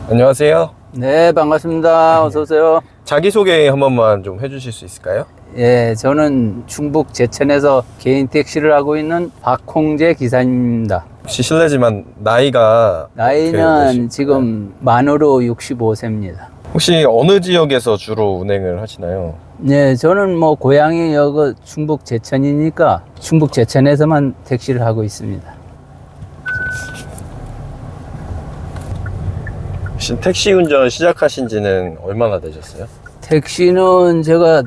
안녕하세요. 네, 반갑습니다. 어서 오세요. 자기소개 한 번만 좀 해주실 수 있을까요? 예, 저는 충북 제천에서 개인 택시를 하고 있는 박홍재 기사님입니다. 혹시 실례지만 나이가 어떻게 나이는 되실까요? 지금 만으로 65세입니다. 혹시 어느 지역에서 주로 운행을 하시나요? 네, 저는 뭐 고향이 여기 충북 제천이니까 충북 제천에서만 택시를 하고 있습니다. 혹시 택시 운전 시작하신 지는 얼마나 되셨어요? 택시는 제가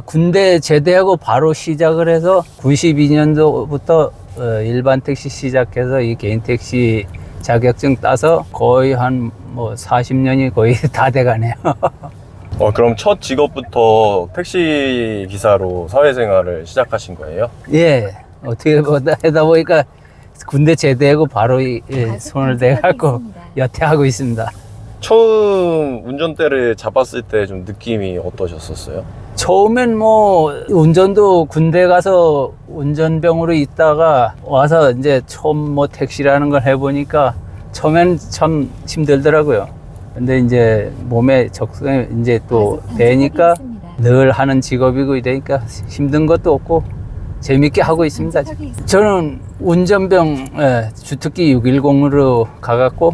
군대 제대하고 바로 시작을 해서 92년도부터 일반 택시 시작해서 이 개인 택시 자격증 따서 거의 한 뭐 40년이 거의 다 돼가네요. 그럼 첫 직업부터 택시 기사로 사회생활을 시작하신 거예요? 예, 어떻게 하다 보니까 군대 제대하고 바로 손을 대갖고 여태 하고 있습니다. 처음 운전대를 잡았을 때 좀 느낌이 어떠셨었어요? 처음엔 뭐 운전도 군대 가서 운전병으로 있다가 와서 이제 처음 뭐 택시라는 걸 해보니까 처음엔 참 힘들더라고요. 근데 이제 몸에 적응이 이제 또 되니까 늘 하는 직업이고 이러니까 힘든 것도 없고 재밌게 하고 있습니다. 저는 운전병 주특기 610으로 가갖고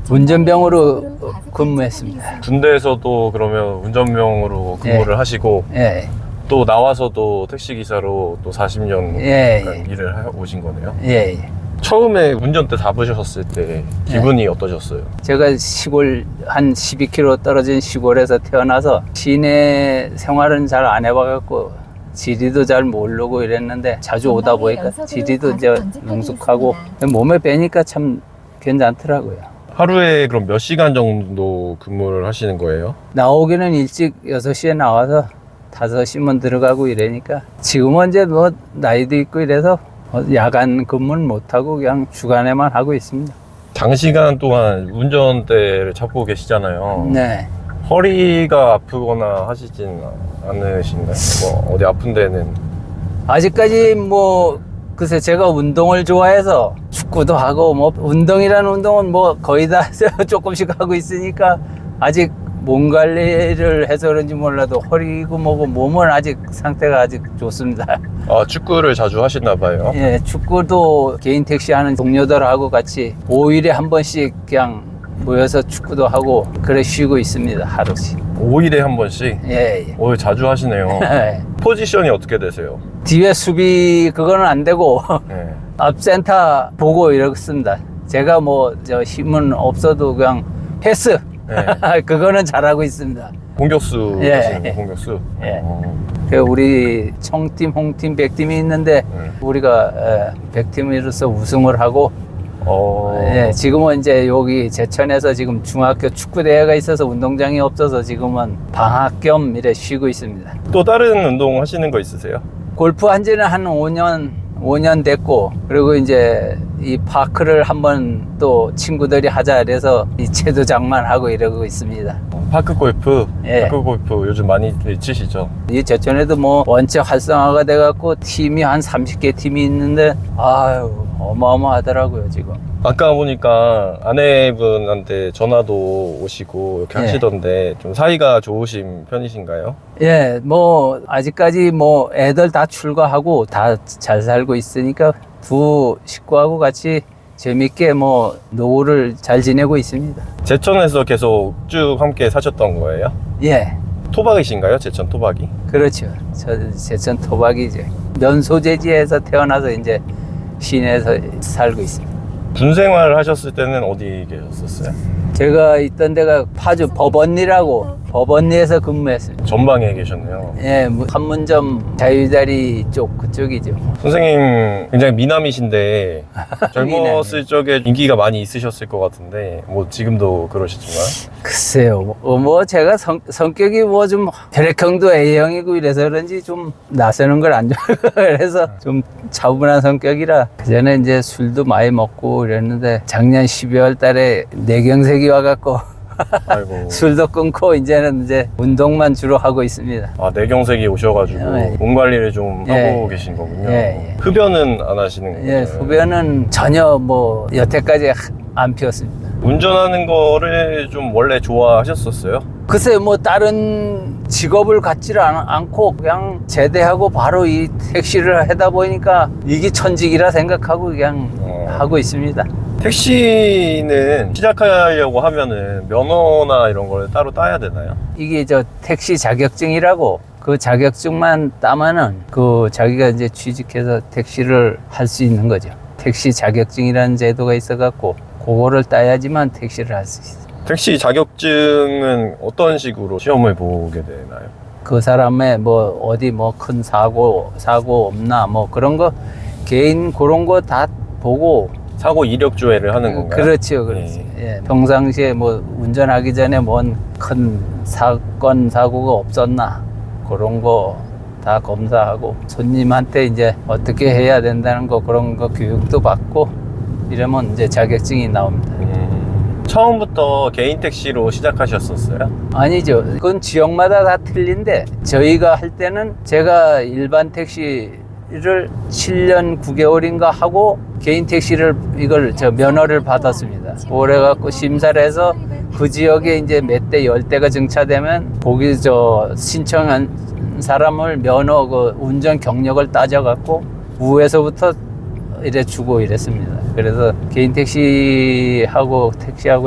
운전병으로 근무했습니다. 군대에서도 그러면 운전병으로 근무를 하시고 예, 또 나와서도 택시기사로 또 40년 예, 일을 오신 거네요. 예, 예. 처음에 운전대 잡으셨을 때 기분이 어떠셨어요? 제가 시골 한 12km 떨어진 시골에서 태어나서 시내 생활은 잘 안 해봐갖고 지리도 잘 모르고 이랬는데 자주 오다 보니까 지리도 이제 능숙하고 몸에 배니까 참 괜찮더라고요. 하루에 그럼 몇 시간 정도 근무를 하시는 거예요? 나오기는 일찍 6시에 나와서 5시면 들어가고 이러니까 지금은 이제 뭐 나이도 있고 이래서 야간 근무는 못하고 그냥 주간에만 하고 있습니다. 장시간 동안 운전대를 잡고 계시잖아요. 네. 허리가 아프거나 하시진 않으신가요? 뭐 어디 아픈 데는? 아직까지 뭐 글쎄 제가 운동을 좋아해서 축구도 하고 뭐 운동이라는 운동은 뭐 거의 다 조금씩 하고 있으니까 아직 몸 관리를 해서 그런지 몰라도 허리고 뭐고 몸은 아직 상태가 아직 좋습니다. 아, 축구를 자주 하시나 봐요. 예, 축구도 개인 택시 하는 동료들하고 같이 5일에 한 번씩 그냥 모여서 축구도 하고 그래 쉬고 있습니다. 하루씩. 5일에 한 번씩? 예, 예. 오, 자주 하시네요. 포지션이 어떻게 되세요? 뒤에 수비 그거는 안 되고 네. 앞 센터 보고 이렇습니다. 제가 뭐 저 힘은 없어도 그냥 패스 네. 그거는 잘하고 있습니다. 공격수 예. 하시는 거, 공격수? 예. 우리 청팀, 홍팀, 백팀이 있는데 우리가 백팀으로서 우승을 하고 예, 지금은 이제 여기 제천에서 지금 중학교 축구 대회가 있어서 운동장이 없어서 지금은 방학 겸 이래 쉬고 있습니다. 또 다른 운동 하시는 거 있으세요? 골프 한 지는 한 5년 됐고, 그리고 이제 이 파크를 한번 또 친구들이 하자 그래서 이 채도장만 하고 이러고 있습니다. 파크 골프? 예. 파크 골프 요즘 많이 치시죠? 이 제천에도 뭐 원체 활성화가 돼갖고 팀이 한 30개 팀이 있는데 아유 어마어마하더라고요 지금. 아까 보니까 아내분한테 전화도 오시고 이렇게 예. 하시던데 좀 사이가 좋으신 편이신가요? 예, 뭐 아직까지 뭐 애들 다 출가하고 다 잘 살고 있으니까 두 식구하고 같이 재밌게 뭐 노후를 잘 지내고 있습니다. 제천에서 계속 쭉 함께 사셨던 거예요? 예, 토박이신가요? 제천 토박이? 그렇죠. 저 제천 토박이죠. 면소재지에서 태어나서 이제 시내에서 살고 있습니다. 군 생활 하셨을 때는 어디 계셨었어요? 제가 있던 데가 파주 법원리라고 법원리에서 근무했습니다. 전방에 계셨네요. 예, 판문점 자유다리 쪽 그쪽이죠. 선생님 굉장히 미남이신데 젊었을 적에 인기가 많이 있으셨을 것 같은데 뭐 지금도 그러시지만 글쎄요, 뭐 제가 성격이 뭐 좀 혈액형도 A형이고 이래서 그런지 좀 나서는 걸 안 좋아하고 그래서 좀 차분한 성격이라 그전에 이제 술도 많이 먹고 이랬는데 작년 12월 달에 뇌경색이 와갖고 아이고. 술도 끊고 이제는 이제 운동만 주로 하고 있습니다. 아, 뇌경색이 오셔가지고 예. 몸 관리를 좀 예. 하고 계신 거군요. 예, 예. 흡연은 안 하시는 거예요? 예, 소변은 전혀 뭐 여태까지 안 피웠습니다. 운전하는 거를 좀 원래 좋아하셨었어요? 글쎄 뭐 다른 직업을 갖지를 않고 그냥 제대하고 바로 이 택시를 하다 보니까 이게 천직이라 생각하고 그냥 하고 있습니다. 택시는 시작하려고 하면은 면허나 이런 걸 따로 따야 되나요? 이게 저 택시 자격증이라고 그 자격증만 따면은 그 자기가 이제 취직해서 택시를 할 수 있는 거죠. 택시 자격증이라는 제도가 있어갖고 그거를 따야지만 택시를 할 수 있어요. 택시 자격증은 어떤 식으로 시험을 보게 되나요? 그 사람의 뭐 어디 뭐 큰 사고 없나 뭐 그런 거 개인 그런 거 다 보고. 사고 이력 조회를 하는 건가요? 그렇죠, 그렇죠. 예. 평상시에 뭐 운전하기 전에 뭔 큰 사건 사고가 없었나 그런 거 다 검사하고 손님한테 이제 어떻게 해야 된다는 거 그런 거 교육도 받고 이러면 이제 자격증이 나옵니다. 처음부터 개인 택시로 시작하셨었어요? 아니죠. 그건 지역마다 다 틀린데 저희가 할 때는 제가 일반 택시를 7년 9개월인가 하고 개인 택시를 이걸 저 면허를 받았습니다. 그래갖고 심사를 해서 그 지역에 이제 몇 대 10대가 증차되면 거기 저 신청한 사람을 면허 그 운전 경력을 따져갖고 우에서부터 이래 주고 이랬습니다. 그래서 개인 택시하고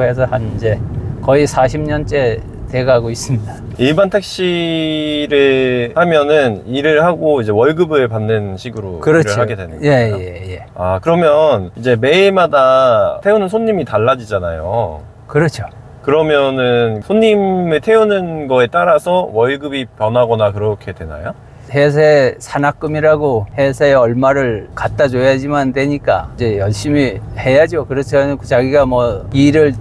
해서 한 이제 거의 40년째 돼가고 있습니다. 일반 택시를 하면은 일을 하고 이제 월급을 받는 식으로 그렇죠. 일을 하게 되는 거예요? 예. 아, 그러면 이제 매일마다 태우는 손님이 달라지잖아요. 그렇죠. 그러면은 손님을 태우는 거에 따라서 월급이 변하거나 그렇게 되나요? 회사에 산학금이라고 회사에 얼마를 갖다 줘야지만 되니까 이제 열심히 해야죠. 그렇지 않고 자기가 뭐 일을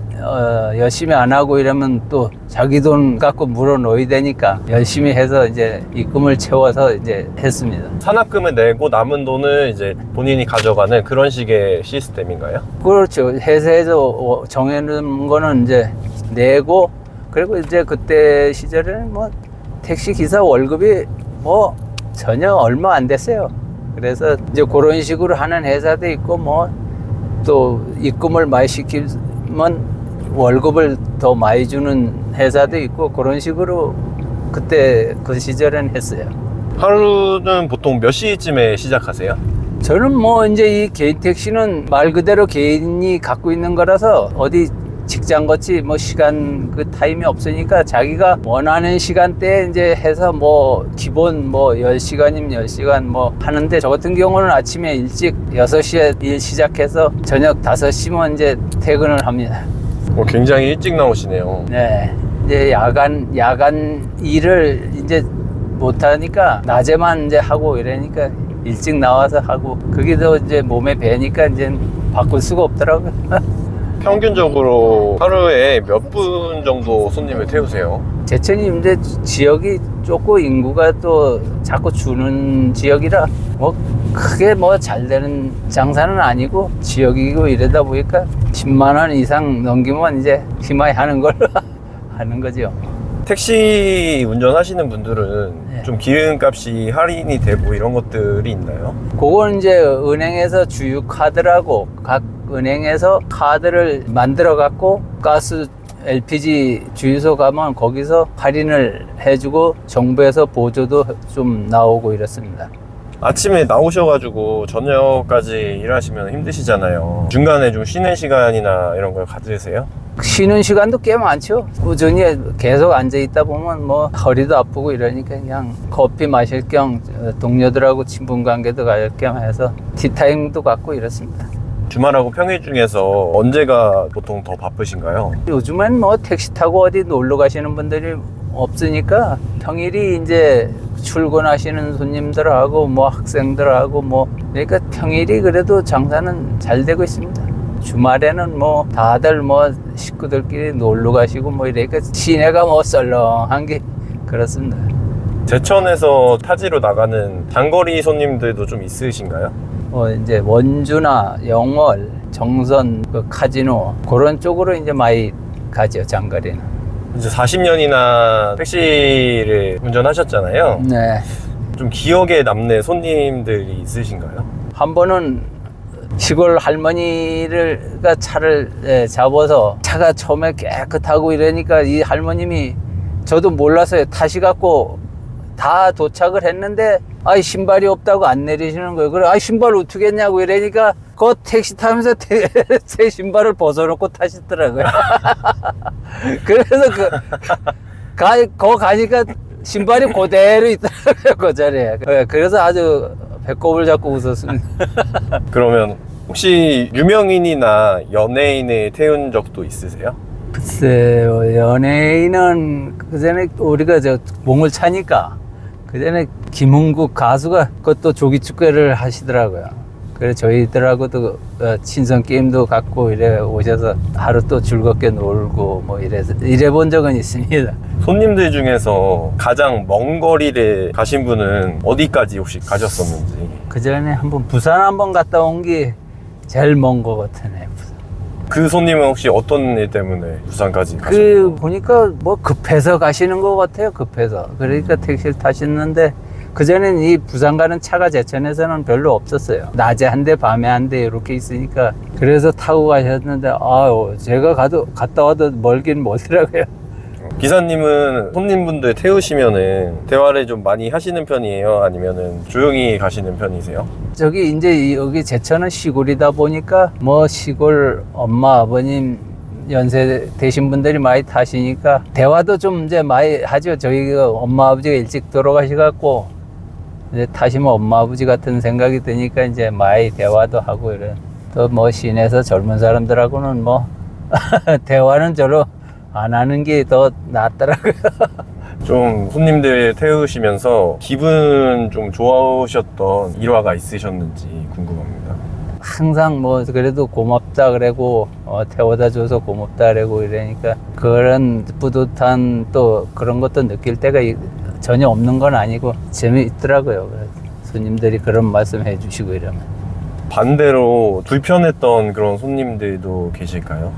열심히 안 하고 이러면 또 자기 돈 갖고 물어놓어야 되니까 열심히 해서 이제 입금을 채워서 이제 했습니다. 산학금을 내고 남은 돈을 이제 본인이 가져가는 그런 식의 시스템인가요? 그렇죠. 회사에서 정해놓은 거는 이제 내고 그리고 이제 그때 시절에는 뭐 택시 기사 월급이 뭐 전혀 얼마 안 됐어요. 그래서 이제 그런 식으로 하는 회사도 있고 뭐 또 입금을 많이 시키면 월급을 더 많이 주는 회사도 있고 그런 식으로 그때 그 시절엔 했어요. 하루는 보통 몇 시쯤에 시작하세요? 저는 뭐 이제 이 개인 택시는 말 그대로 개인이 갖고 있는 거라서 어디 직장같이 뭐 시간 그 타임이 없으니까 자기가 원하는 시간대에 이제 해서 뭐 기본 뭐 10시간이면 10시간 뭐 하는데 저 같은 경우는 아침에 일찍 6시에 일 시작해서 저녁 5시면 이제 퇴근을 합니다. 굉장히 일찍 나오시네요. 네. 이제 야간 일을 이제 못하니까 낮에만 이제 하고 이러니까 일찍 나와서 하고 그게 더 이제 몸에 배니까 이제 바꿀 수가 없더라고요. 평균적으로 하루에 몇 분 정도 손님을 태우세요? 제천이 이제 지역이 좁고 인구가 또 자꾸 주는 지역이라 뭐 크게 뭐 잘 되는 장사는 아니고 지역이고 이러다 보니까 10만 원 이상 넘기면 이제 희망이 하는 걸로 하는 거죠. 택시 운전하시는 분들은 네. 좀 기름값이 할인이 되고 이런 것들이 있나요? 그건 이제 은행에서 주유 카드라고 각 은행에서 카드를 만들어 갖고 가스 LPG 주유소 가면 거기서 할인을 해주고 정부에서 보조도 좀 나오고 이렇습니다. 아침에 나오셔가지고 저녁까지 일하시면 힘드시잖아요. 중간에 좀 쉬는 시간이나 이런 걸 가지세요? 쉬는 시간도 꽤 많죠. 꾸준히 계속 앉아 있다 보면 뭐 허리도 아프고 이러니까 그냥 커피 마실 겸 동료들하고 친분 관계도 가질 겸 해서 티타임도 갖고 이렇습니다. 주말하고 평일 중에서 언제가 보통 더 바쁘신가요? 요즘엔 뭐 택시 타고 어디 놀러 가시는 분들이 없으니까 평일이 이제 출근하시는 손님들하고 뭐 학생들하고 뭐 그러니까 평일이 그래도 장사는 잘 되고 있습니다. 주말에는 뭐 다들 뭐 식구들끼리 놀러 가시고 뭐 이러니까 시내가 뭐 썰렁한 게 그렇습니다. 제천에서 타지로 나가는 장거리 손님들도 좀 있으신가요? 이제 원주나 영월, 정선, 그 카지노 그런 쪽으로 이제 많이 가죠, 장거리는. 이제 40년이나 택시를 운전하셨잖아요. 네. 좀 기억에 남는 손님들이 있으신가요? 한 번은 시골 할머니가 차를 잡아서 차가 처음에 깨끗하고 이러니까 이 할머님이 저도 몰라서요. 타시갖고 다 도착을 했는데 아이 신발이 없다고 안 내리시는 거예요. 그래, 아이 신발 어떻게 했냐고 이러니까 그 택시 타면서 새 신발을 벗어놓고 타시더라고요. 그래서 거 가니까 신발이 그대로 있더라고요. 그 자리에. 그래서 아주 배꼽을 잡고 웃었습니다. 그러면 혹시 유명인이나 연예인을 태운 적도 있으세요? 글쎄요, 연예인은 그전에 우리가 저 몽을 차니까 그전에 김흥국 가수가 그것도 조기축구를 하시더라고요. 그래서 저희들하고도 친선 게임도 갖고 이래 오셔서 하루 또 즐겁게 놀고 뭐 이래 본 적은 있습니다. 손님들 중에서 가장 먼 거리를 가신 분은 어디까지 혹시 가셨었는지. 그전에 부산 한번 갔다 온 게 제일 먼 거 같으네. 그 손님은 혹시 어떤 일 때문에 부산까지 가셨나요? 보니까 뭐 급해서 가시는 것 같아요. 급해서. 그러니까 택시를 타셨는데 그전엔 이 부산 가는 차가 제천에서는 별로 없었어요. 낮에 한 대, 밤에 한 대 이렇게 있으니까 그래서 타고 가셨는데 아유, 제가 갔다 와도 멀긴 멀더라고요. 기사님은 손님분들 태우시면은 대화를 좀 많이 하시는 편이에요? 아니면은 조용히 가시는 편이세요? 저기 이제 여기 제천은 시골이다 보니까 뭐 시골 엄마 아버님 연세 되신 분들이 많이 타시니까 대화도 좀 이제 많이 하죠. 저희가 엄마 아버지가 일찍 돌아가셔갖고 이제 타시면 엄마 아버지 같은 생각이 드니까 이제 많이 대화도 하고 이런. 또 뭐 시내에서 젊은 사람들하고는 뭐 대화는 저로 안 하는 게 더 낫더라고요. 좀 손님들 태우시면서 기분 좀 좋으셨던 일화가 있으셨는지 궁금합니다. 항상 뭐 그래도 고맙다 그러고 태워다 줘서 고맙다 그러고 이러니까 그런 뿌듯한 또 그런 것도 느낄 때가 전혀 없는 건 아니고 재미있더라고요. 손님들이 그런 말씀 해주시고 이러면. 반대로 불편했던 그런 손님들도 계실까요?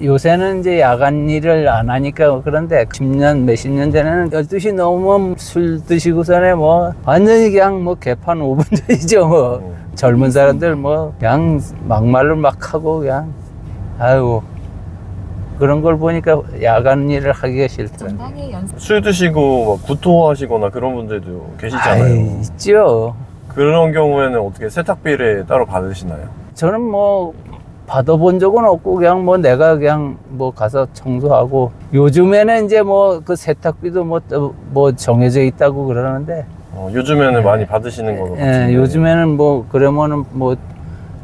요새는 이제 야간 일을 안 하니까 그런데 10년, 몇십 년 전에는 12시 넘으면 술 드시고서는 뭐 완전히 그냥 뭐 개판 5분 전이죠. 뭐 젊은 사람들 뭐 그냥 막말로 막 하고 그냥 아이고 그런 걸 보니까 야간 일을 하기가 싫더라고요. 술 드시고 뭐 구토하시거나 그런 분들도 계시잖아요. 아이, 있죠. 그런 경우에는 어떻게 세탁비를 따로 받으시나요? 저는 뭐 받아본 적은 없고 그냥 뭐 내가 그냥 뭐 가서 청소하고 요즘에는 이제 뭐 그 세탁비도 뭐 정해져 있다고 그러는데 요즘에는 많이 받으시는 거 같은데. 요즘에는 뭐 그러면은 뭐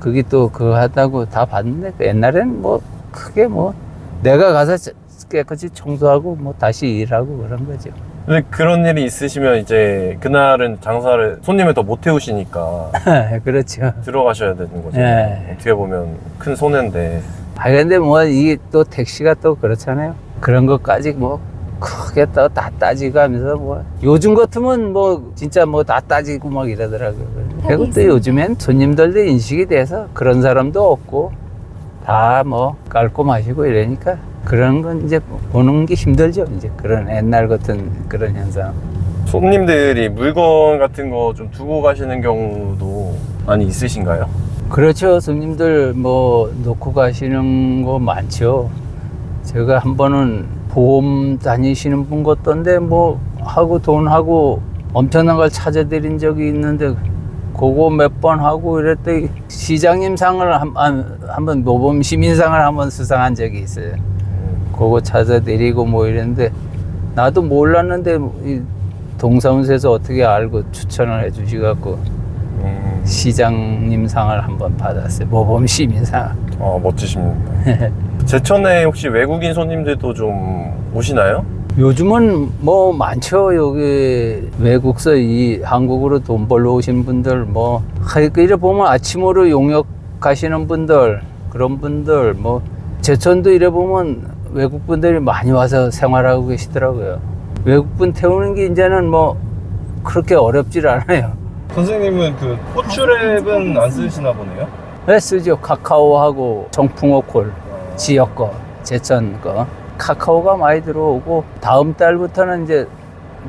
그게 또 그거 하다고 다 받는데 옛날에는 뭐 크게 뭐 내가 가서 깨끗이 청소하고 뭐 다시 일하고 그런 거죠. 근데 그런 일이 있으시면 이제 그날은 장사를 손님을 더 못 태우시니까 그렇죠. 들어가셔야 되는 거죠. 네. 어떻게 보면 큰 손해인데. 근데 뭐 이게 또 택시가 또 그렇잖아요. 그런 것까지 뭐 크게 또 다 따지고 하면서 뭐 요즘 같으면 뭐 진짜 뭐 다 따지고 막 이러더라고요. 그리고 또 요즘엔 손님들도 인식이 돼서 그런 사람도 없고 다 뭐 깔끔하시고 이러니까 그런 건 이제 보는 게 힘들죠. 이제 그런 옛날 같은 그런 현상. 손님들이 물건 같은 거 좀 두고 가시는 경우도 많이 있으신가요? 그렇죠. 손님들 뭐 놓고 가시는 거 많죠. 제가 한 번은 보험 다니시는 분 같던데 뭐 하고 돈하고 엄청난 걸 찾아드린 적이 있는데 그거 몇 번 하고 이랬더니 시장님 상을 한번 모범 시민상을 한번 수상한 적이 있어요. 그거 찾아드리고 뭐 이랬는데 나도 몰랐는데 이 동사무소에서 어떻게 알고 추천을 해주시갖고 시장님 상을 한번 받았어요. 모범 시민상. 멋지십니다. 제천에 혹시 외국인 손님들도 좀 오시나요? 요즘은 뭐 많죠. 여기 외국서 이 한국으로 돈 벌러 오신 분들 뭐 이래 보면 아침으로 용역 가시는 분들 그런 분들 뭐 제천도 이래 보면 외국 분들이 많이 와서 생활하고 계시더라고요. 외국분 태우는 게 이제는 뭐 그렇게 어렵질 않아요. 선생님은 그 호추랩은 안 쓰시나 보네요? 네, 쓰죠. 카카오하고 정풍호콜 지역 거, 제천 거. 카카오가 많이 들어오고 다음 달부터는 이제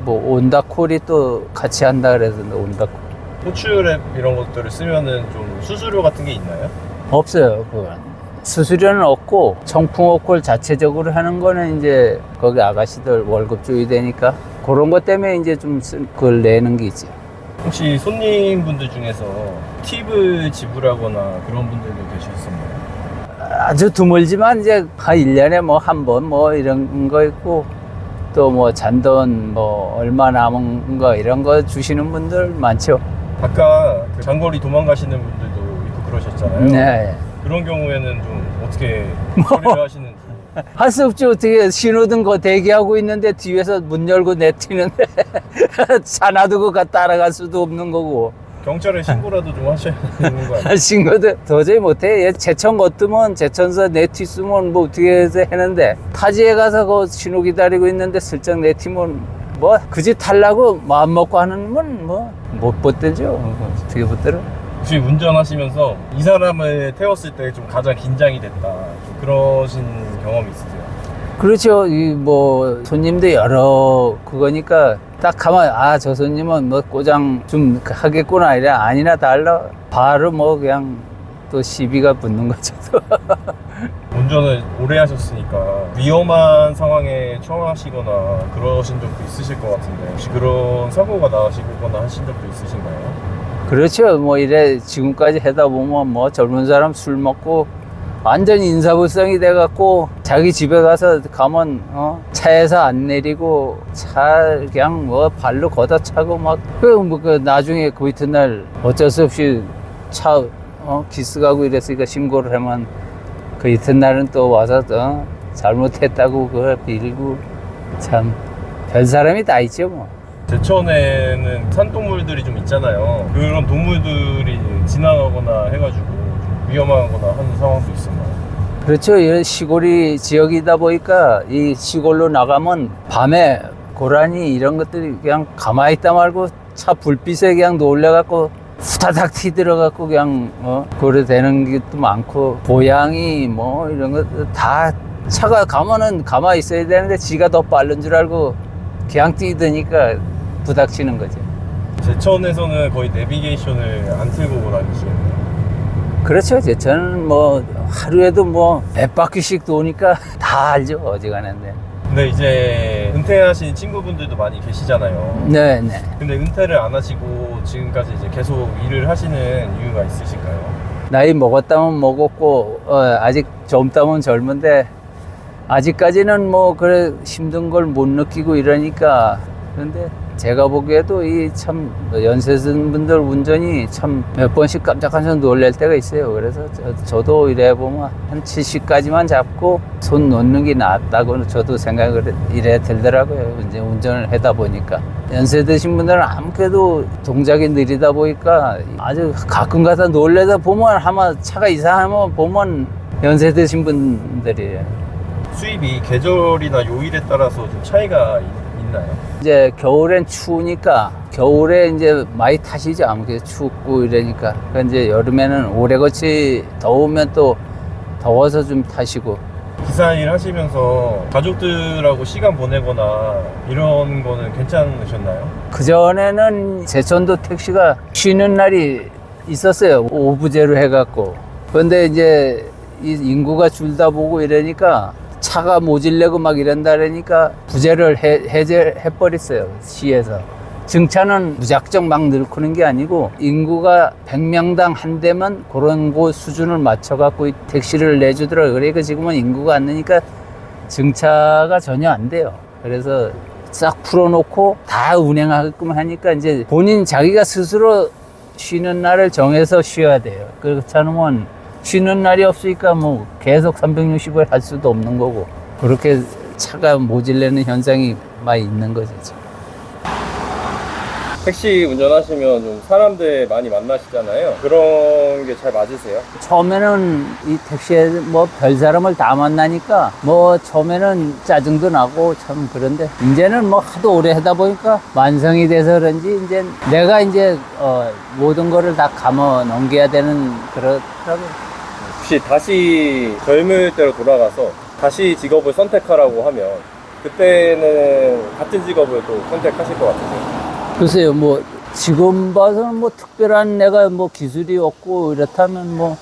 뭐 온다콜이 또 같이 한다 그래서 온다콜. 호출앱 이런 것들을 쓰면은 좀 수수료 같은 게 있나요? 없어요. 그건 수수료는 없고 청풍호콜 자체적으로 하는 거는 이제 거기 아가씨들 월급 줘야 되니까 그런 것 때문에 이제 좀 그걸 내는 게 있지. 혹시 손님분들 중에서 팁을 지불하거나 그런 분들도 계셨었나요? 아주 드물지만 이제 한 1년에 뭐 한 번 뭐 이런 거 있고 또 뭐 잔돈 뭐 얼마 남은 거 이런 거 주시는 분들 많죠. 아까 그 장거리 도망가시는 분들도 있고 그러셨잖아요. 네. 그런 경우에는 좀 어떻게 처리를 하시는지. 할 수 없죠. 어떻게 신호등 거 대기하고 있는데 뒤에서 문 열고 내튀는데 차 놔두고 따라갈 수도 없는 거고. 경찰에 신고라도 좀 하셔야 되는 거 아니에요? 신고도 도저히 못해. 얘 제천 걷으면 제천서 내튀으면 뭐 어떻게 해서 했는데 타지에 가서 그 신호 기다리고 있는데 슬쩍 내튀면 뭐 그 집 탈라고 마음 먹고 하는 건 뭐 못 붙들죠. 어떻게 붙들어? 혹시 운전하시면서 이 사람을 태웠을 때 좀 가장 긴장이 됐다, 좀 그러신 경험이 있으세요? 그렇죠. 이 뭐 손님도 여러 그거니까 딱 가만 저 손님은 뭐 꼬장 좀 하겠구나 이래 아니나 달라 바로 뭐 그냥 또 시비가 붙는 거죠. 운전을 오래 하셨으니까 위험한 상황에 처하시거나 그러신 적도 있으실 것 같은데 혹시 그런 사고가 나시거나 하신 적도 있으신가요? 그렇죠. 뭐 이래 지금까지 하다 보면 뭐 젊은 사람 술 먹고 완전 인사불성이 돼갖고 자기 집에 가서 가면 차에서 안 내리고 차 그냥 뭐 발로 걷어차고 막 그 나중에 그 이튿날 어쩔 수 없이 차 기스 가고 이랬으니까 신고를 하면 그 이튿날은 또 와서 잘못했다고 그걸 빌고 참 별 사람이 다 있죠 뭐. 제천에는 산동물들이 좀 있잖아요. 그런 동물들이 지나가거나 해가지고 좀 위험하거나 하는 상황도 있었나요? 그렇죠. 이 시골이 지역이다 보니까 이 시골로 나가면 밤에 고라니 이런 것들이 그냥 가만히 있다 말고 차 불빛에 그냥 놀래갖고 후다닥 튀들어갖고 그냥 그래 되는 것도 많고 고양이 뭐 이런 것 다 차가 가면은 가만히 있어야 되는데 지가 더 빠른 줄 알고 그냥 뛰드니까 부닥치는 거죠. 제천에서는 거의 내비게이션을 안 틀고 다니시겠네요. 그렇죠. 저는 뭐 하루에도 뭐 100바퀴씩 도니까 다 알죠. 어지간한데. 근데 이제 은퇴하신 친구분들도 많이 계시잖아요. 네, 네. 근데 은퇴를 안 하시고 지금까지 이제 계속 일을 하시는 이유가 있으실까요? 나이 먹었다면 먹었고 아직 젊다면 젊은데 아직까지는 뭐 그래 힘든 걸 못 느끼고 이러니까. 그런데 제가 보기에도 이 참 연세 든 분들 운전이 참 몇 번씩 깜짝깜짝 놀랄 때가 있어요. 그래서 저도 이래 보면 한 70까지만 잡고 손 놓는 게 낫다고 저도 생각을 이래 들더라고요. 이제 운전을 하다 보니까. 연세 드신 분들은 아무래도 동작이 느리다 보니까 아주 가끔 가다 놀래다 보면 아마 차가 이상하면 보면 연세 드신 분들이에요. 수입이 계절이나 요일에 따라서 좀 차이가 있나요? 이제 겨울엔 추우니까 겨울에 이제 많이 타시죠. 아무래도 춥고 이러니까. 그러니까 이제 여름에는 오래거치 더우면 또 더워서 좀 타시고. 기사 일 하시면서 가족들하고 시간 보내거나 이런 거는 괜찮으셨나요? 그전에는 제천도 택시가 쉬는 날이 있었어요. 오부제로 해갖고. 그런데 이제 이 인구가 줄다 보고 이러니까 차가 모질래고 막 이런다 그러니까 부제를 해제해버렸어요. 시에서. 증차는 무작정 막 늘고는 게 아니고 인구가 100명당 한 대만 그런 곳 수준을 맞춰갖고 택시를 내주더라고요. 그러니까 지금은 인구가 안 느니까 증차가 전혀 안 돼요. 그래서 싹 풀어놓고 다 운행하게끔 하니까 이제 본인 자기가 스스로 쉬는 날을 정해서 쉬어야 돼요. 그렇지 않으면 쉬는 날이 없으니까 뭐 계속 360을 할 수도 없는 거고 그렇게 차가 모질래는 현상이 많이 있는 거죠. 지금. 택시 운전하시면 좀 사람들 많이 만나시잖아요. 그런 게 잘 맞으세요? 처음에는 이 택시에 뭐 별 사람을 다 만나니까 뭐 처음에는 짜증도 나고 참 그런데 이제는 뭐 하도 오래 하다 보니까 완성이 돼서 그런지 이제 내가 이제 모든 거를 다 감아 넘겨야 되는 그렇더라고요. 혹시 다시 젊을 때로 돌아가서 다시 직업을 선택하라고 하면 그때는 같은 직업을 또 선택하실 것 같으세요? 글쎄요, 뭐 지금 봐서는 뭐 특별한 내가 뭐 기술이 없고 이렇다면 뭐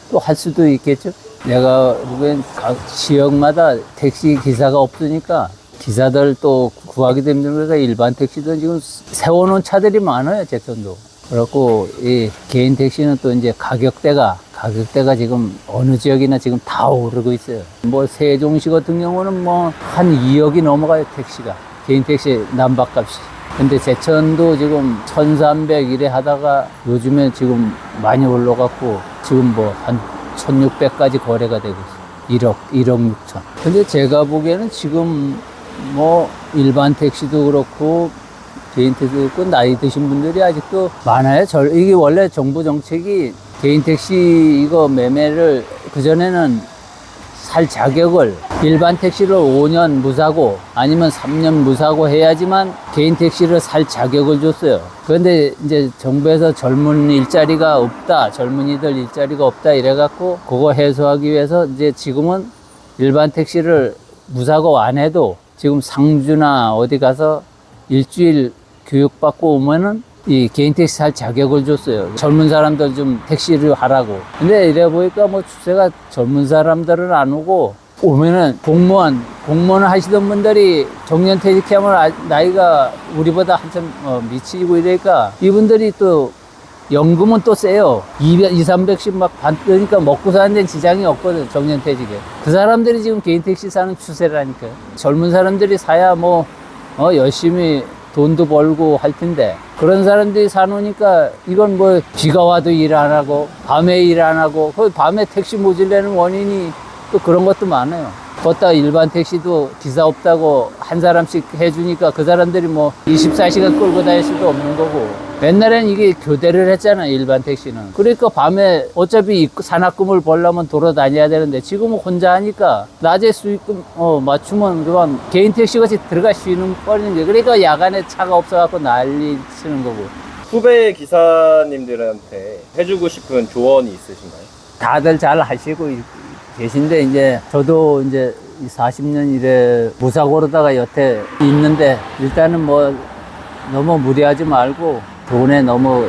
또 할 수도 있겠죠. 내가 보기엔 각 지역마다 택시 기사가 없으니까 기사들 또 구하기도 힘들니까 일반 택시도 지금 세워놓은 차들이 많아요, 제천도. 그렇고 이 개인 택시는 또 이제 가격대가 지금 어느 지역이나 지금 다 오르고 있어요. 뭐 세종시 같은 경우는 뭐 한 2억이 넘어가요, 택시가. 개인 택시 난방값이. 근데 제천도 지금 1,300 이래 하다가 요즘에 지금 많이 올라갔고 지금 뭐 한 1,600까지 거래가 되고 있어요. 1억 6천. 근데 제가 보기에는 지금 뭐 일반 택시도 그렇고 개인 택시도 그렇고 나이 드신 분들이 아직도 많아요. 이게 원래 정부 정책이 개인 택시 이거 매매를 그전에는 살 자격을 일반 택시를 5년 무사고 아니면 3년 무사고 해야지만 개인 택시를 살 자격을 줬어요. 그런데 이제 정부에서 젊은 일자리가 없다, 젊은이들 일자리가 없다 이래갖고 그거 해소하기 위해서 이제 지금은 일반 택시를 무사고 안 해도 지금 상주나 어디 가서 일주일 교육받고 오면은 이 개인 택시 살 자격을 줬어요. 젊은 사람들 좀 택시를 하라고. 근데 이래 보니까 뭐 추세가 젊은 사람들은 안 오고 오면은 공무원 하시던 분들이 정년퇴직하면 나이가 우리보다 한참 미치고 이러니까 이분들이 또 연금은 또 세요. 200~300씩 막 받으니까 먹고 사는 데는 지장이 없거든, 정년퇴직에. 그 사람들이 지금 개인 택시 사는 추세라니까요. 젊은 사람들이 사야 뭐 열심히 돈도 벌고 할 텐데 그런 사람들이 사놓으니까 이건 뭐 비가 와도 일 안 하고 밤에 일 안 하고 그 밤에 택시 모질라는 원인이 또 그런 것도 많아요. 걷다 일반 택시도 기사 없다고 한 사람씩 해주니까 그 사람들이 뭐 24시간 끌고 다닐 수도 없는 거고 옛날에는 이게 교대를 했잖아요, 일반 택시는. 그러니까 밤에 어차피 산악금을 벌려면 돌아다녀야 되는데 지금은 혼자 하니까 낮에 수익금 맞추면 그만 개인 택시 같이 들어가 쉬는 뻔인 게 그러니까 야간에 차가 없어갖고 난리 치는 거고. 후배 기사님들한테 해주고 싶은 조언이 있으신가요? 다들 잘 하시고 계신데 이제 저도 이제 40년 이래 무사고로다가 여태 있는데 일단은 뭐 너무 무리하지 말고 돈에 너무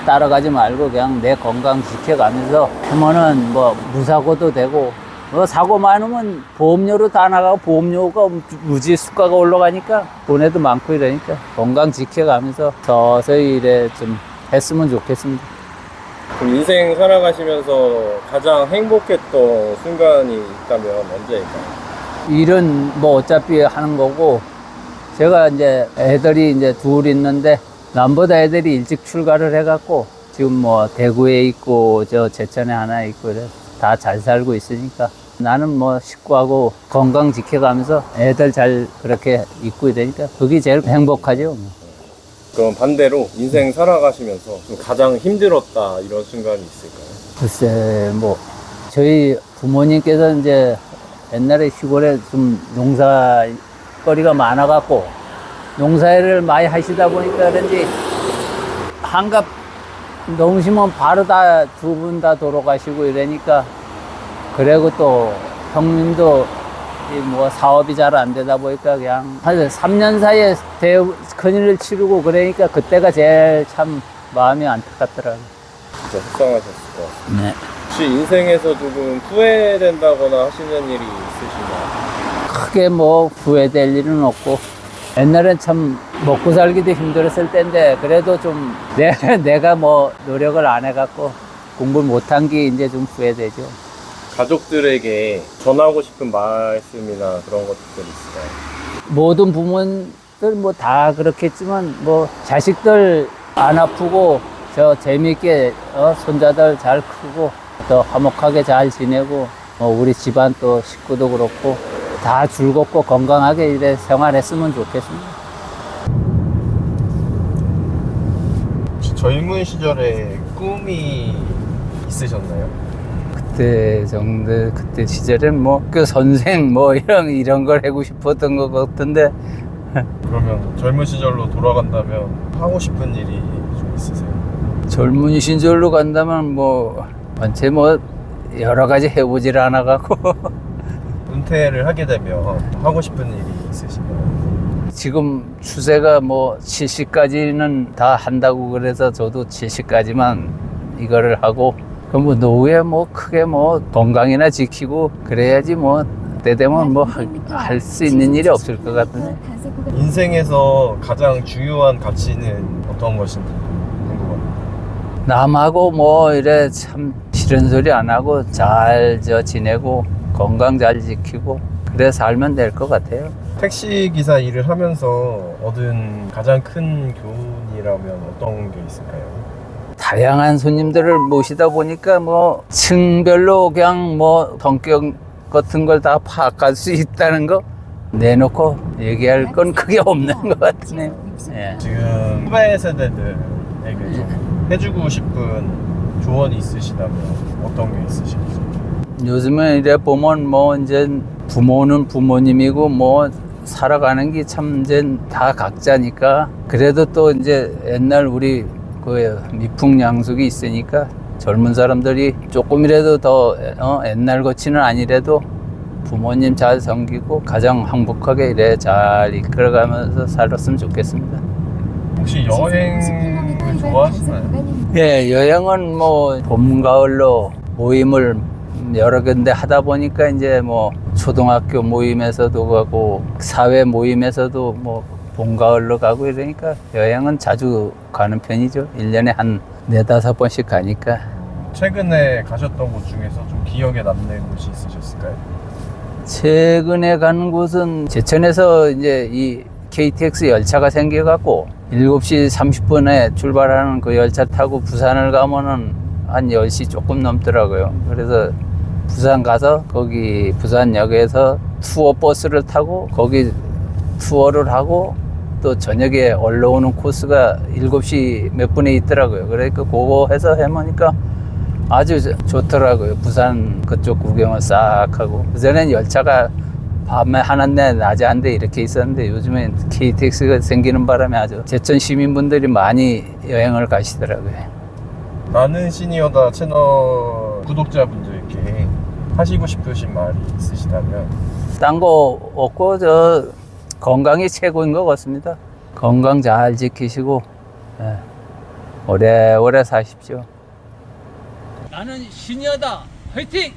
따라가지 말고 그냥 내 건강 지켜가면서 하면은 뭐 무사고도 되고 뭐 사고 많으면 보험료로 다 나가고 보험료가 무지 수가가 올라가니까 돈에도 많고 이러니까 건강 지켜가면서 서서히 이래 좀 했으면 좋겠습니다. 그럼 인생 살아가시면서 가장 행복했던 순간이 있다면 언제일까요? 일은 뭐 어차피 하는 거고 제가 이제 애들이 이제 둘 있는데 남보다 애들이 일찍 출가를 해갖고 지금 뭐 대구에 있고 저 제천에 하나 있고 이래 다 잘 살고 있으니까 나는 뭐 식구하고 건강 지켜가면서 애들 잘 그렇게 있고 이러니까 그게 제일 행복하죠. 그럼 반대로 인생 살아가시면서 좀 가장 힘들었다 이런 순간이 있을까요? 글쎄 뭐 저희 부모님께서 이제 옛날에 시골에 좀 농사거리가 많아갖고 농사일을 많이 하시다 보니까 그런지 한갑 넘으시면 바로 다 두 분 다 돌아가시고 이러니까 그리고 또 형님도 뭐 사업이 잘 안 되다 보니까 그냥 한 3년 사이에 큰일을 치르고 그러니까 그때가 제일 참 마음이 안타깝더라고요. 진짜 속상하셨을 것 같아요. 네. 혹시 인생에서 조금 후회된다거나 하시는 일이 있으신가요? 크게 뭐 후회될 일은 없고 옛날엔 참 먹고 살기도 힘들었을 텐데 그래도 좀 내가 뭐 노력을 안 해갖고 공부를 못한 게 이제 좀 후회되죠. 가족들에게 전하고 싶은 말씀이나 그런 것들 있을까요? 모든 부모들 뭐 다 그렇겠지만 뭐 자식들 안 아프고 저 재미있게 손자들 잘 크고 또 화목하게 잘 지내고 우리 집안 또 식구도 그렇고 다 즐겁고 건강하게 이래 생활했으면 좋겠습니다. 혹시 젊은 시절에 꿈이 있으셨나요? 그때 시절엔 뭐 그 선생 뭐 이런 걸 하고 싶었던 것 같은데 그러면 젊은 시절로 돌아간다면 하고 싶은 일이 좀 있으세요? 젊은 시절로 간다면 뭐 원체 뭐 여러 가지 해보질 않아갖고 은퇴를 하게 되면 하고 싶은 일이 있으신가요? 지금 추세가 뭐 70까지는 다 한다고 그래서 저도 70까지만 이거를 하고 그럼 뭐 노후에 뭐 크게 뭐 건강이나 지키고 그래야지 뭐 때 되면 뭐 할 수 있는 일이 없을 것 같으네. 인생에서 가장 중요한 가치는 어떤 것인지 궁금합니다. 남하고 뭐 이래 참 싫은 소리 안 하고 잘 지내고 건강 잘 지키고 그래 살면 될 것 같아요. 택시 기사 일을 하면서 얻은 가장 큰 교훈이라면 어떤 게 있을까요? 다양한 손님들을 모시다 보니까 뭐 층별로 그냥 뭐 성격 같은 걸 다 파악할 수 있다는 거 내놓고 얘기할 건 크게 없는 것 같으네요. 예. 지금 후배 세대들에게 좀 해주고 싶은 조언이 있으시다면 어떤 게 있으실지? 요즘에 이래 보면 뭐 이제 부모는 부모님이고 뭐 살아가는 게 참 이제 다 각자니까 그래도 또 이제 옛날 우리 그 미풍양속이 있으니까 젊은 사람들이 조금이라도 더 옛날 것치는 아니래도 부모님 잘 섬기고 가장 행복하게 이래 잘 이끌어가면서 살았으면 좋겠습니다. 혹시 여행을 좋아하시나요? 예, 여행은 뭐 봄, 가을로 모임을 여러 군데 하다 보니까 이제 뭐 초등학교 모임에서도 가고 사회 모임에서도 뭐 봄, 가을로 가고 이러니까 여행은 자주 가는 편이죠. 1년에 한 4-5번씩 가니까. 최근에 가셨던 곳 중에서 좀 기억에 남는 곳이 있으셨을까요? 최근에 간 곳은 제천에서 이제 이 KTX 열차가 생겨갖고 7시 30분에 출발하는 그 열차 타고 부산을 가면은 한 10시 조금 넘더라고요. 그래서 부산 가서 거기 부산역에서 투어 버스를 타고 거기 투어를 하고 또 저녁에 올라오는 코스가 7시 몇 분에 있더라고요. 그러니까 그거 해서 해보니까 아주 좋더라고요. 부산 그쪽 구경을 싹 하고. 그전엔 열차가 밤에 하나인데 낮에 한대 이렇게 있었는데 요즘엔 KTX가 생기는 바람에 아주 제천 시민분들이 많이 여행을 가시더라고요. 나는 시니어다 채널 구독자분들께 하시고 싶으신 말이 있으시다면? 딴 거 없고 저 건강이 최고인 것 같습니다. 건강 잘 지키시고 예, 오래오래 사십시오. 나는 시니어다. 화이팅!